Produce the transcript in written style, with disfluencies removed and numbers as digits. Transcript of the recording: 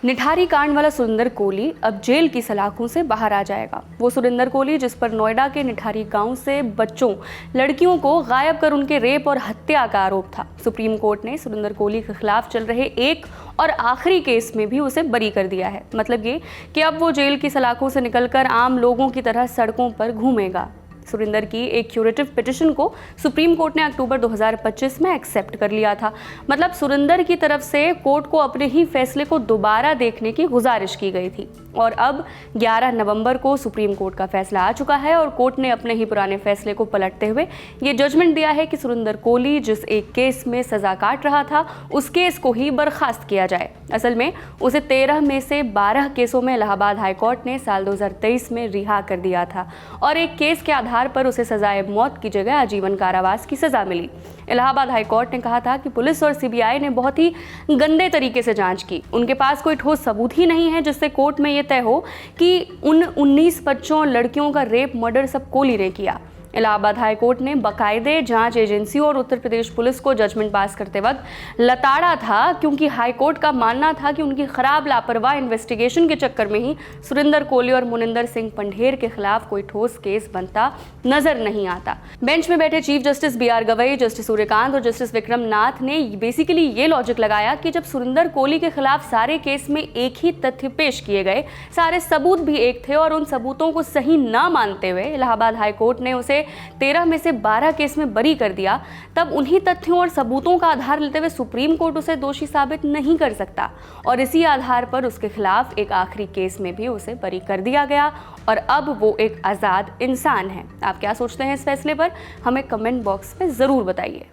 निठारी कांड वाला सुरिंदर कोहली अब जेल की सलाखों से बाहर आ जाएगा। वो सुरिंदर कोहली जिस पर नोएडा के निठारी गांव से बच्चों लड़कियों को गायब कर उनके रेप और हत्या का आरोप था। सुप्रीम कोर्ट ने सुरिंदर कोहली के खिलाफ चल रहे एक और आखिरी केस में भी उसे बरी कर दिया है। मतलब ये कि अब वो जेल की सलाखों से निकलकर आम लोगों की तरह सड़कों पर घूमेगा। सुरिंदर की एक क्यूरेटिव पिटिशन को सुप्रीम कोर्ट ने अक्टूबर 2025 में एक्सेप्ट कर लिया था। मतलब सुरिंदर की तरफ से कोर्ट को अपने ही फैसले को दोबारा देखने की गुजारिश की गई थी और अब 11 नवंबर को सुप्रीम कोर्ट का फैसला आ चुका है और कोर्ट ने अपने ही पुराने फैसले को पलटते हुए ये जजमेंट दिया है कि सुरिंदर कोहली जिस एक केस में सजा काट रहा था उस केस को ही बर्खास्त किया जाए। असल में उसे 13 में से 12 केसों में इलाहाबाद हाईकोर्ट ने साल 2023 में रिहा कर दिया था और एक केस के आधार पर उसे सजाए मौत की जगह आजीवन कारावास की सजा मिली। इलाहाबाद हाईकोर्ट ने कहा था कि पुलिस और सीबीआई ने बहुत ही गंदे तरीके से जांच की। उनके पास कोई ठोस सबूत ही नहीं है जिससे कोर्ट में यह तय हो कि उन 19 बच्चों और लड़कियों का रेप मर्डर सब कोहली ने किया। इलाहाबाद हाईकोर्ट ने बाकायदे जांच एजेंसियों और उत्तर प्रदेश पुलिस को जजमेंट पास करते वक्त लताड़ा था, क्योंकि हाईकोर्ट का मानना था कि उनकी खराब लापरवाह इन्वेस्टिगेशन के चक्कर में ही सुरिंदर कोहली और मुनिंदर सिंह पंढेर के खिलाफ कोई ठोस केस बनता नजर नहीं आता। बेंच में बैठे chief justice BR Gavai, justice Suryakant और जस्टिस विक्रम नाथ ने बेसिकली ये लॉजिक लगाया कि जब सुरिंदर कोहली के खिलाफ सारे केस में एक ही तथ्य पेश किए गए, सारे सबूत भी एक थे और उन सबूतों को सही ना मानते हुए इलाहाबाद हाईकोर्ट ने उसे 13 में से 12 केस में बरी कर दिया, तब उन्हीं तथ्यों और सबूतों का आधार लेते हुए सुप्रीम कोर्ट उसे दोषी साबित नहीं कर सकता और इसी आधार पर उसके खिलाफ एक आखिरी केस में भी उसे बरी कर दिया गया और अब वो एक आज़ाद इंसान है। आप क्या सोचते हैं इस फैसले पर? हमें कमेंट बॉक्स में ज़रूर बताइए।